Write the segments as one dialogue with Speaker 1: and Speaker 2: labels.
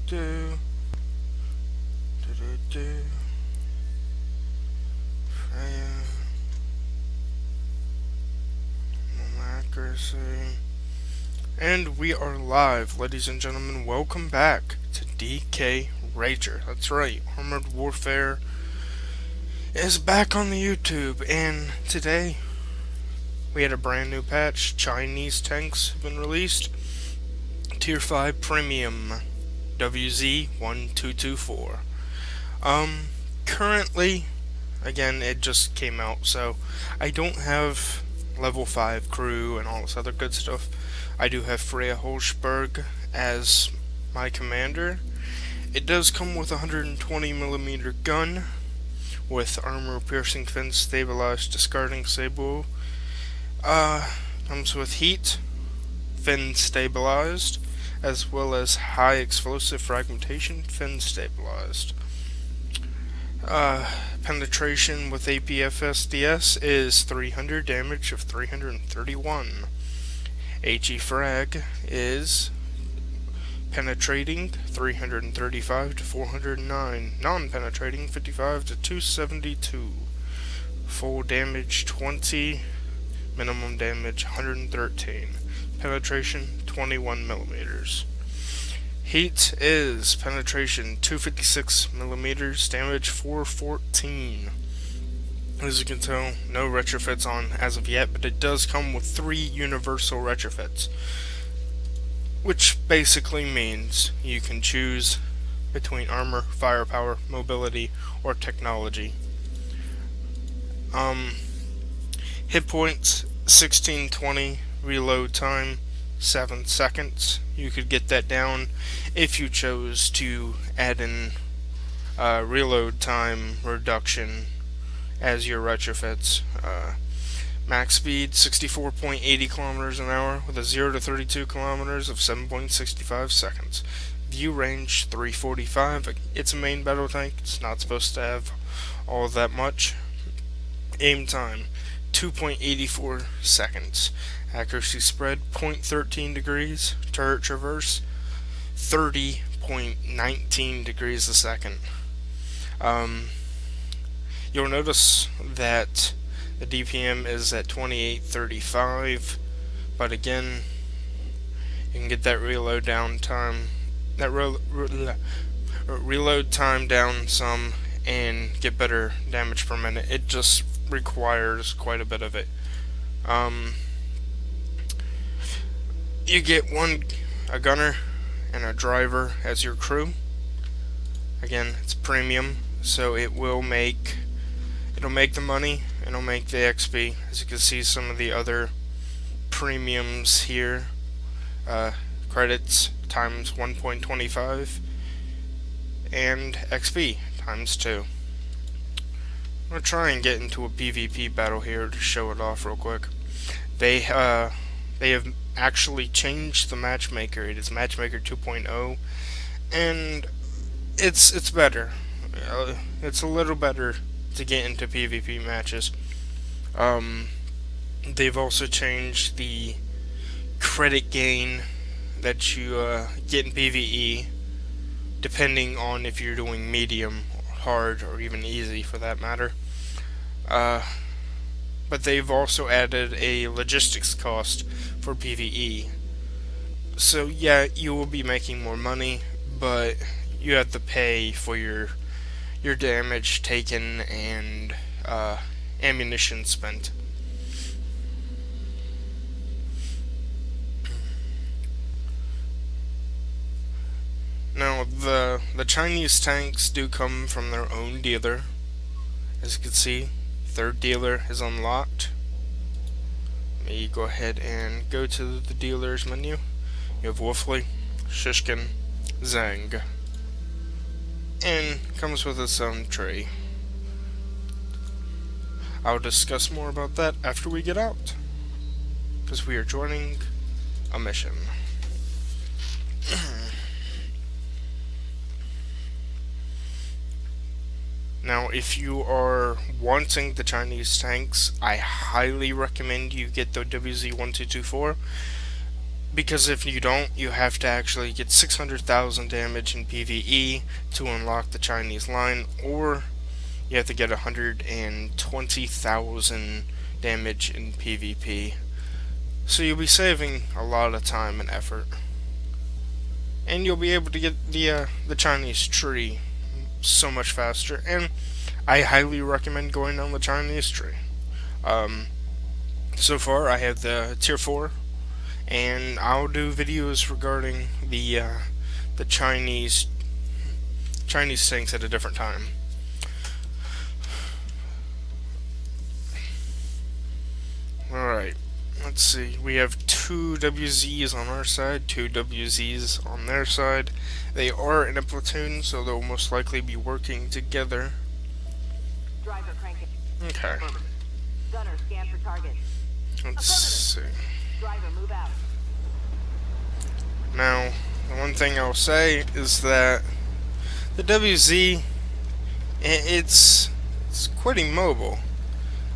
Speaker 1: do, do, do. Freya, accuracy. And we are live, ladies and gentlemen. Welcome back to DKRager. That's right, Armored Warfare is back on the YouTube, and today we had a brand new patch. Chinese tanks have been released. Tier 5 Premium WZ-1224. Currently, again, it just came out, so I don't have level 5 crew and all this other good stuff. I do have Freya Holzberg as my commander. It does come with a 120mm gun with armor-piercing fin stabilized discarding sabot. Comes with heat, fin stabilized, as well as high explosive fragmentation, fin stabilized. Penetration with APFSDS is 300, damage of 331. HE frag is penetrating 335 to 409, non-penetrating 55 to 272. Full damage 20, minimum damage 113. Penetration 21mm. Heat is penetration 256mm, damage 414. As you can tell, no retrofits on as of yet, but it does come with 3 universal retrofits, which basically means you can choose between armor, firepower, mobility, or technology. Hit points 1620, reload time 7 seconds. You could get that down if you chose to add in reload time reduction as your retrofits. Max speed 64.80 kilometers an hour with a 0 to 32 kilometers of 7.65 seconds. View range 345. It's a main battle tank. It's not supposed to have all that much. Aim time 2.84 seconds. Accuracy spread 0.13 degrees. Turret traverse 30.19 degrees a second. You'll notice that the DPM is at 2835, but again, you can get that reload down time, reload time down some, and get better damage per minute. It just requires quite a bit of it. You get a gunner and a driver as your crew. Again, it's premium, so it'll make the money, it'll make the XP. As you can see, some of the other premiums here, credits times 1.25 and XP times 2. I'm gonna try and get into a PvP battle here to show it off real quick. They have actually changed the matchmaker. It is matchmaker 2.0, and it's better. It's a little better to get into PvP matches. They've also changed the credit gain that you get in PvE, depending on if you're doing medium, hard, or even easy for that matter. But they've also added a logistics cost for PvE. So yeah, you will be making more money, but you have to pay for your damage taken and ammunition spent. Now, the Chinese tanks do come from their own dealer. As you can see, third dealer is unlocked. Let me go ahead and go to the dealers menu. You have Wolfley, Shishkin, Zhang, and comes with its own tree. I'll discuss more about that after we get out, because we are joining a mission. Now, if you are wanting the Chinese tanks, I highly recommend you get the WZ-1224. Because if you don't, you have to actually get 600,000 damage in PvE to unlock the Chinese line, or you have to get 120,000 damage in PvP. So you'll be saving a lot of time and effort. And you'll be able to get the Chinese tree so much faster. And I highly recommend going on the Chinese tree. So far, I have the tier 4, and I'll do videos regarding the Chinese things at a different time. Alright, let's see. We have 2 WZs on our side, 2 WZs on their side. They are in a platoon, so they'll most likely be working together. Okay.
Speaker 2: Gunner, scan for targets.
Speaker 1: Let's see.
Speaker 2: Driver, move out.
Speaker 1: Now, the one thing I'll say is that the WZ, it's quite immobile.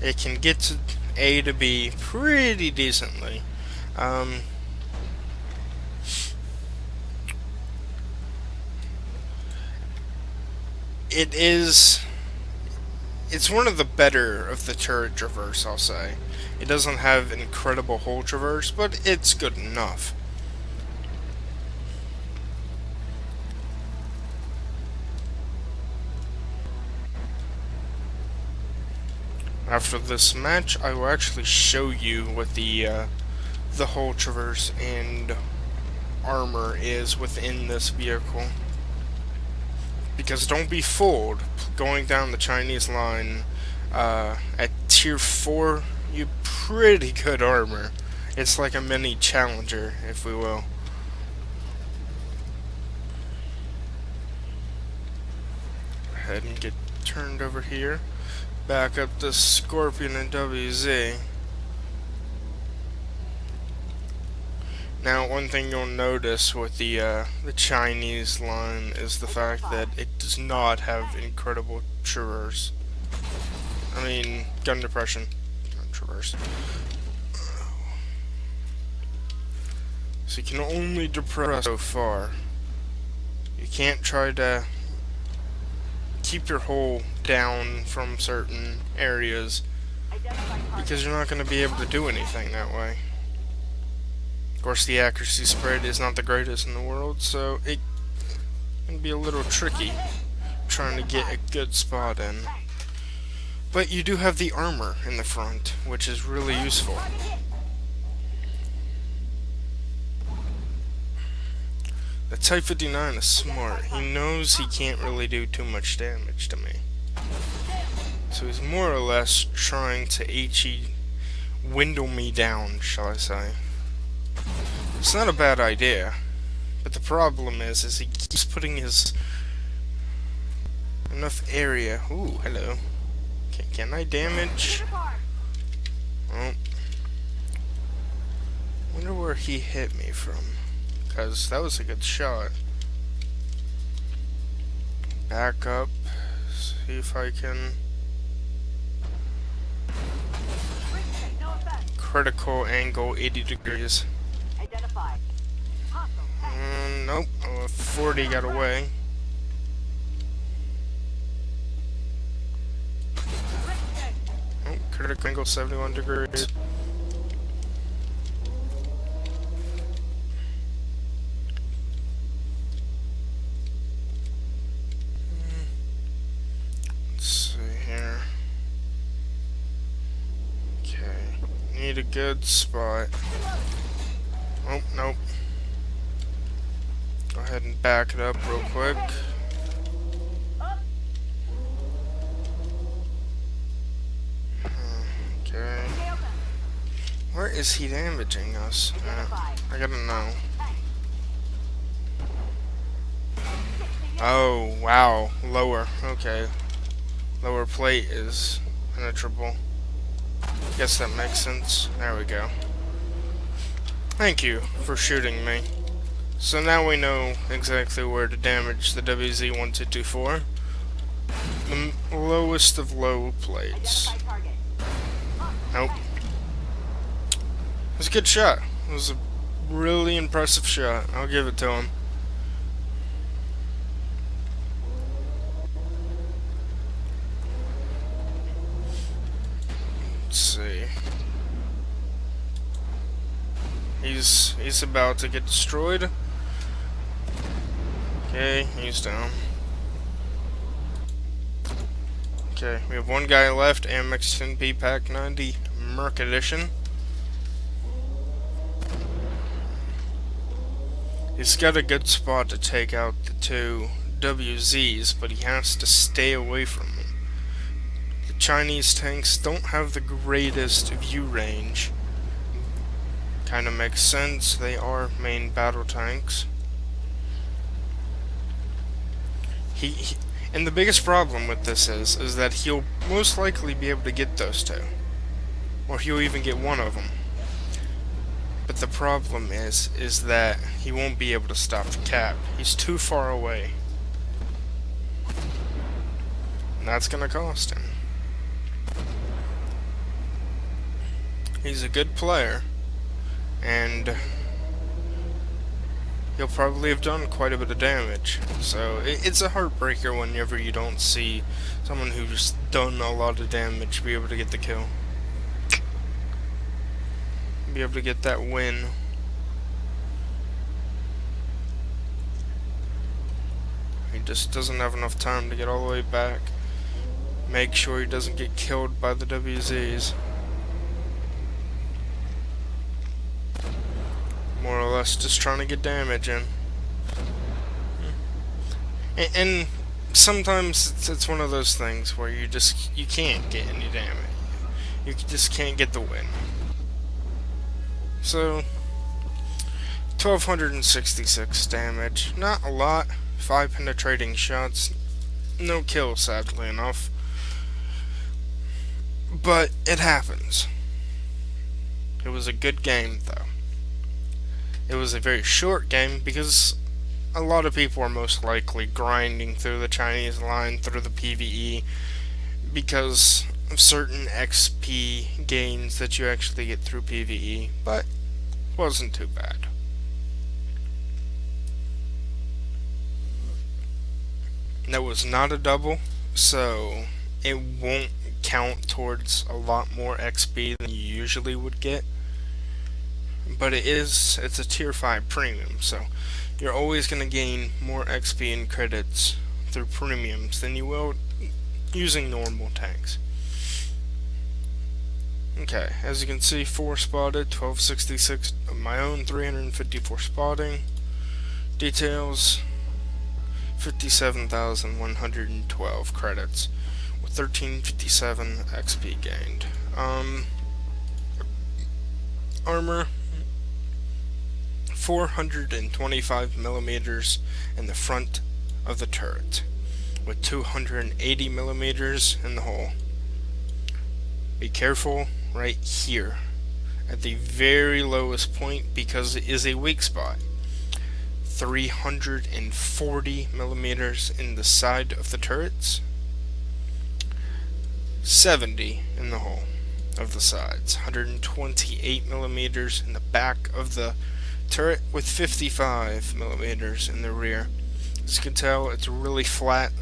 Speaker 1: It can get to A to B pretty decently. It's one of the better of the turret traverse, I'll say. It doesn't have incredible hull traverse, but it's good enough. After this match, I will actually show you what the hull traverse and armor is within this vehicle. Because don't be fooled, going down the Chinese line at tier 4, you have pretty good armor. It's like a mini Challenger, if we will. Go ahead and get turned over here. Back up the Scorpion and WZ. Now, one thing you'll notice with the Chinese line is the fact that it does not have incredible traverse. I mean, gun depression, not traverse. So you can only depress so far. You can't try to keep your hull down from certain areas because you're not going to be able to do anything that way. Of course, the accuracy spread is not the greatest in the world, so it can be a little tricky trying to get a good spot in. But you do have the armor in the front, which is really useful. The Type 59 is smart. He knows he can't really do too much damage to me. So he's more or less trying to HE windle me down, shall I say. It's not a bad idea, but the problem is he keeps putting his enough area. Ooh, hello. Can I damage? Oh. Wonder where he hit me from, because that was a good shot. Back up, see if I can. Critical angle 80 degrees. Nope, 40 got away. Oh, critical angle 71 degrees. Let's see here. Okay, need a good spot. Oh, nope. Go ahead and back it up real quick. Okay. Where is he damaging us? I gotta know. Oh, wow. Lower. Okay. Lower plate is penetrable. Guess that makes sense. There we go. Thank you for shooting me. So now we know exactly where to damage the WZ-1224. The lowest of low plates. Nope. It was a good shot. It was a really impressive shot. I'll give it to him. Let's see. He's about to get destroyed. Okay, he's down. Okay, we have one guy left, Amex 10P Pack 90 Merc Edition. He's got a good spot to take out the two WZs, but he has to stay away from them. The Chinese tanks don't have the greatest view range. Kinda makes sense, they are main battle tanks. And the biggest problem with this is that he'll most likely be able to get those two. Or he'll even get one of them. But the problem is that he won't be able to stop the cap. He's too far away. And that's gonna cost him. He's a good player. And he'll probably have done quite a bit of damage. So it's a heartbreaker whenever you don't see someone who's done a lot of damage be able to get the kill. Be able to get that win. He just doesn't have enough time to get all the way back. Make sure he doesn't get killed by the WZs. More or less just trying to get damage in. And sometimes it's one of those things where you can't get any damage. You just can't get the win. So 1266 damage. Not a lot. 5 penetrating shots. No kills, sadly enough. But it happens. It was a good game though. It was a very short game because a lot of people are most likely grinding through the Chinese line through the PvE because of certain XP gains that you actually get through PvE, but it wasn't too bad. That was not a double, so it won't count towards a lot more XP than you usually would get. But it's a tier 5 premium, so you're always going to gain more XP and credits through premiums than you will using normal tanks. Okay, as you can see, 4 spotted, 1266 of my own, 354 spotting. Details, 57,112 credits, with 1357 XP gained. Armor, 425 millimeters in the front of the turret, with 280 millimeters in the hull. Be careful right here at the very lowest point because it is a weak spot. 340 millimeters in the side of the turrets, 70 in the hull of the sides, 128 millimeters in the back of the turret, with 55 millimeters in the rear. As you can tell, it's really flat,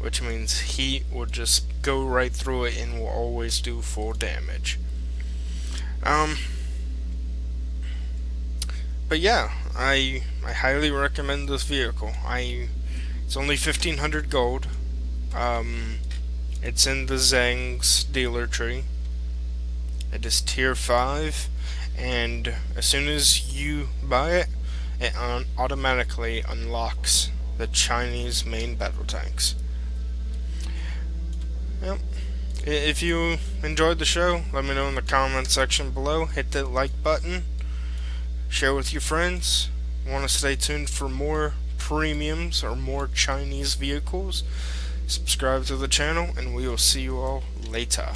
Speaker 1: which means heat will just go right through it and will always do full damage. But yeah, I highly recommend this vehicle. It's only 1,500 gold. It's in the Zhang's dealer tree. It is tier 5, and as soon as you buy it, it automatically unlocks the Chinese main battle tanks. Yep. If you enjoyed the show, let me know in the comment section below. Hit that like button. Share with your friends. Want to stay tuned for more premiums or more Chinese vehicles? Subscribe to the channel, and we will see you all later.